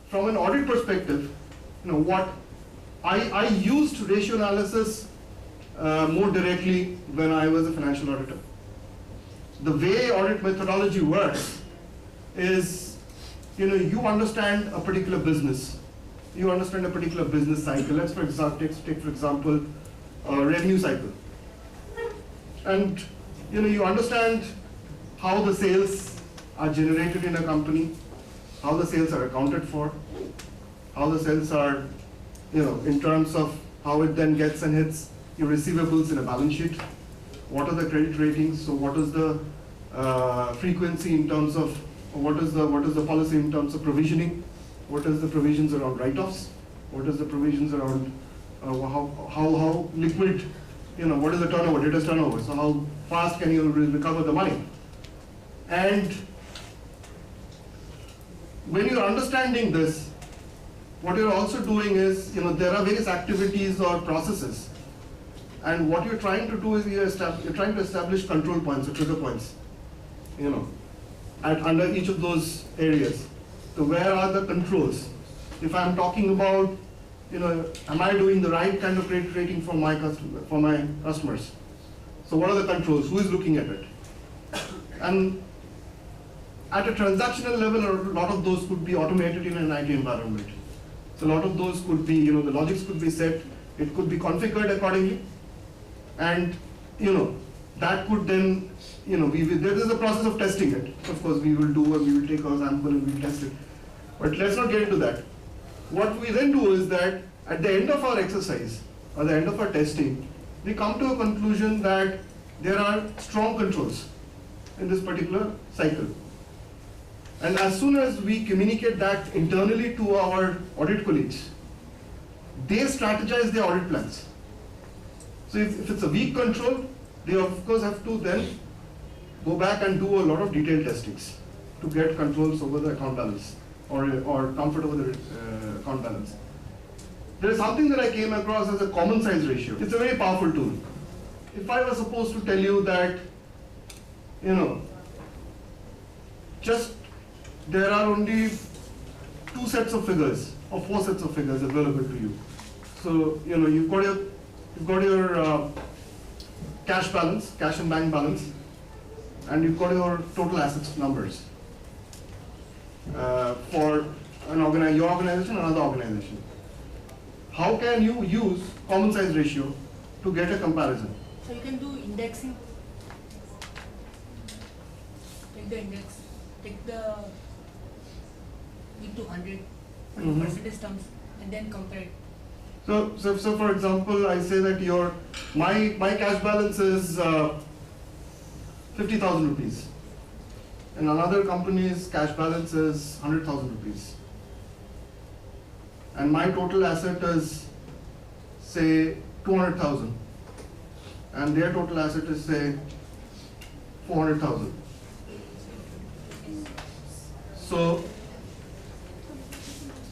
from an audit perspective, what I used ratio analysis more directly when I was a financial auditor. The way audit methodology works is, you understand a particular business. You understand a particular business cycle. Let's take for example, a revenue cycle. And you understand how the sales are generated in a company, how the sales are accounted for, how the sales are, in terms of how it then gets and hits your receivables in a balance sheet. What are the credit ratings? So what is the frequency in terms of, what is the policy in terms of provisioning? What is the provisions around write-offs? What is the provisions around how liquid, what is the turnover, data's turnover? So how fast can you recover the money? And when you're understanding this, what you're also doing is, there are various activities or processes. And what you're trying to do is you're trying to establish control points or trigger points, under each of those areas. So where are the controls? If I'm talking about, am I doing the right kind of credit rating for my customers? So what are the controls? Who is looking at it? And at a transactional level, a lot of those could be automated in an IT environment. So a lot of those could be, the logics could be set, it could be configured accordingly. And, that could then, there is a process of testing it. Of course, we will take our sample and we'll test it. But let's not get into that. What we then do is that at the end of our exercise, or the end of our testing, we come to a conclusion that there are strong controls in this particular cycle. And as soon as we communicate that internally to our audit colleagues, they strategize their audit plans. So if it's a weak control, they of course have to then go back and do a lot of detailed testings to get controls over the account balance or comfort over the account balance. There is something that I came across as a common size ratio. It's a very powerful tool. If I was supposed to tell you that, just there are only 2 sets of figures or 4 sets of figures available to you. So, you've got your cash balance, cash and bank balance, and you've got your total assets numbers for your organization and another organization. How can you use common size ratio to get a comparison? So you can do indexing. Take the index, take the into 100 percentage terms, and then compare it. So for example, I say that my cash balance is 50,000 rupees, and another company's cash balance is 100,000 rupees, and my total asset is say 200,000, and their total asset is say 400,000. So,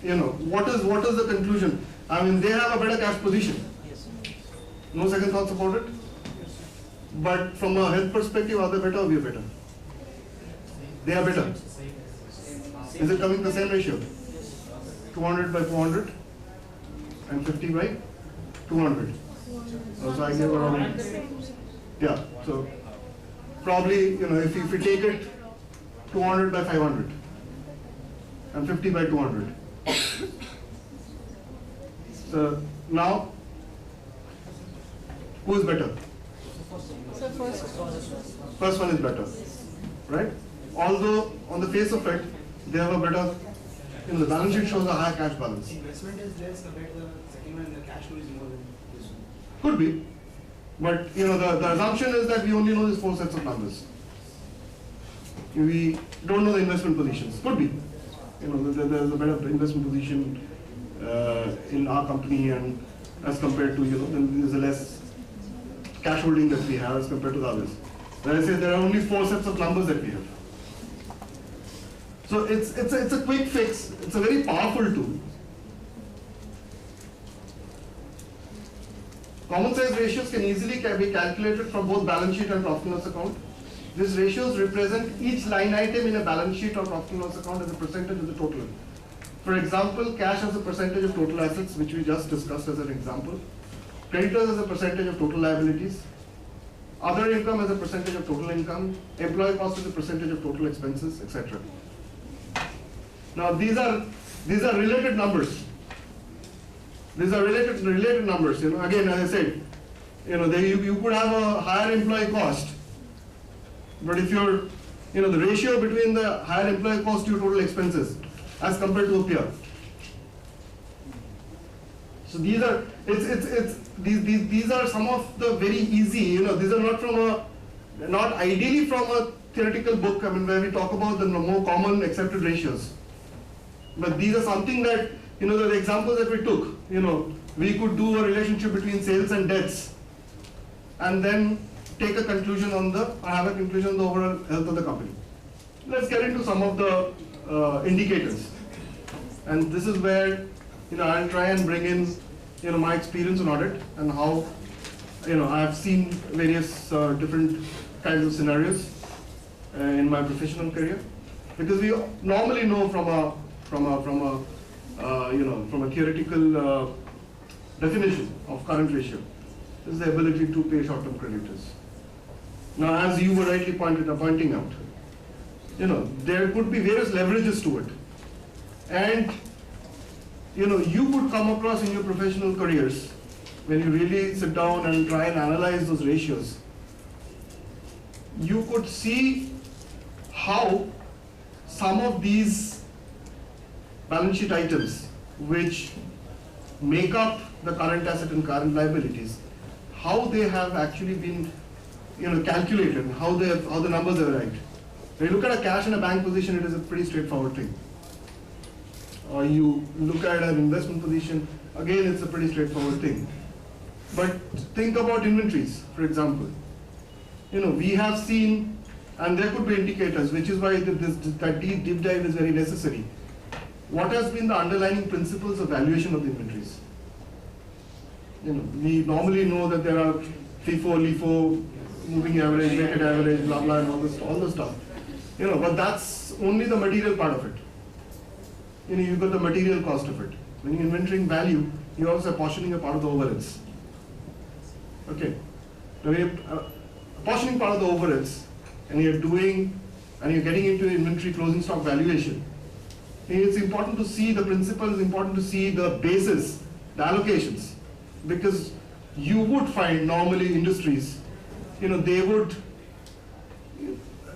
what is the conclusion? I mean, they have a better cash position. No second thoughts about it. But from a health perspective, are they better or we are better? They are better. Is it coming the same ratio? 200 by 400 and 50 by 200. So I give around, yeah. So probably, if you take it 200 by 500 and 50 by 200. So now, who is better? First one is better, right? Although on the face of it, they have a better, the balance sheet shows a higher cash balance. Investment is less compared to the second one, the cash flow is more than this one. Could be, but the assumption is that we only know these 4 sets of numbers. We don't know the investment positions. Could be, there's a better investment position in our company, and as compared to then there's a less cash holding that we have as compared to the others. When I say there are only 4 sets of numbers that we have. So it's a quick fix. It's a very powerful tool. Common size ratios can easily be calculated from both balance sheet and profit and loss account. These ratios represent each line item in a balance sheet or profit and loss account as a percentage of the total. For example, cash as a percentage of total assets, which we just discussed as an example. Creditors as a percentage of total liabilities. Other income as a percentage of total income. Employee cost as a percentage of total expenses, etc. Now these are related numbers. These are related numbers. Again, as I said, you could have a higher employee cost, but if you're, the ratio between the higher employee cost to your total expenses as compared to a peer. So these are some of the very easy. These are not ideally from a theoretical book. I mean, where we talk about the more common accepted ratios. But these are something that, the examples that we took, we could do a relationship between sales and debts and then take a conclusion have a conclusion on the overall health of the company. Let's get into some of the indicators. And this is where, I'll try and bring in, my experience in audit and how, I've seen various different kinds of scenarios in my professional career. Because we normally know from a theoretical definition of current ratio is the ability to pay short-term creditors. Now, as you were rightly pointing out, there could be various leverages to it, and you could come across in your professional careers when you really sit down and try and analyze those ratios. You could see how some of these balance sheet items which make up the current asset and current liabilities, how they have actually been calculated, how the numbers are right. When you look at a cash and a bank position, it is a pretty straightforward thing. Or you look at an investment position, again it's a pretty straightforward thing. But think about inventories, for example. We have seen, and there could be indicators, which is why that deep dive is very necessary. What has been the underlying principles of valuation of the inventories? We normally know that there are FIFO, LIFO, moving average, weighted average, blah blah, and all this stuff. But that's only the material part of it. You've got the material cost of it. When you're inventorying value, you're also apportioning a part of the overheads. Okay. Now when you're apportioning part of the overheads, and you're getting into inventory closing stock valuation, it's important to see the principle, it's important to see the basis, the allocations, because you would find normally industries, they would,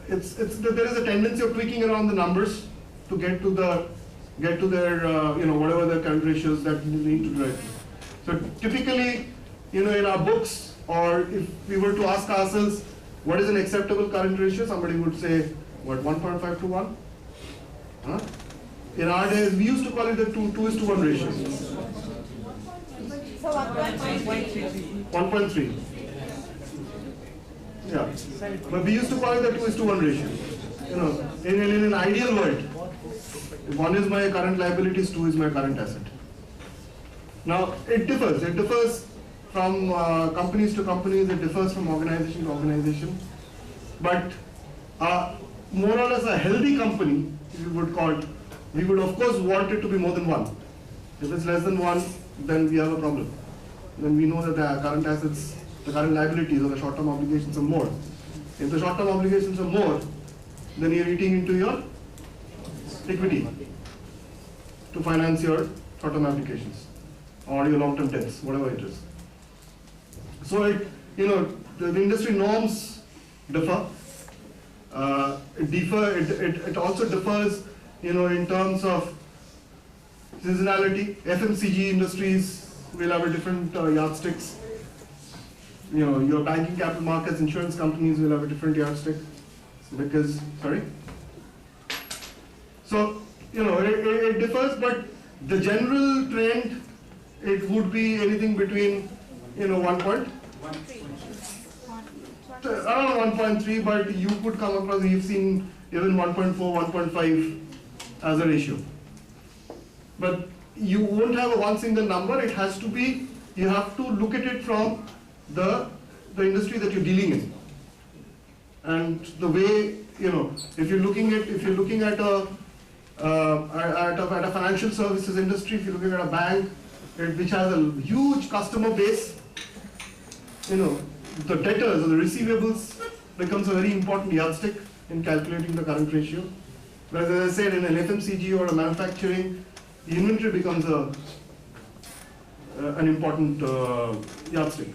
there is a tendency of tweaking around the numbers to get to their, whatever the current ratios that you need to drive. So typically, in our books, or if we were to ask ourselves, what is an acceptable current ratio? Somebody would say, what, 1.5 to 1? Huh? In our days, we used to call it the 2:1 ratio. So 1.3. 1.3. Yeah. But we used to call it the 2:1 ratio. In an ideal world, if 1 is my current liabilities, 2 is my current asset. Now, it differs. It differs from companies to companies, it differs from organization to organization. But more or less a healthy company, if you would call it, we would of course want it to be more than 1. If it's less than 1, then we have a problem. Then we know that the current assets, the current liabilities or the short-term obligations are more. If the short-term obligations are more, then you're eating into your equity to finance your short-term applications or your long-term debts, whatever it is. So the industry norms differ. It also differs, in terms of seasonality. FMCG industries will have a different yardsticks. Your banking, capital markets, insurance companies will have a different yardstick because, sorry. So, it differs, but the general trend, it would be anything between, around 1.3, but you could come across, you've seen even 1.4, 1.5 as a ratio. But you won't have a one single number, it has to be, you have to look at it from the industry that you're dealing in. And the way, if you're looking at At a financial services industry, if you're looking at a bank which has a huge customer base, you know, the debtors or the receivables becomes a very important yardstick in calculating the current ratio. Whereas, as I said, in an FMCG or a manufacturing, the inventory becomes an important yardstick.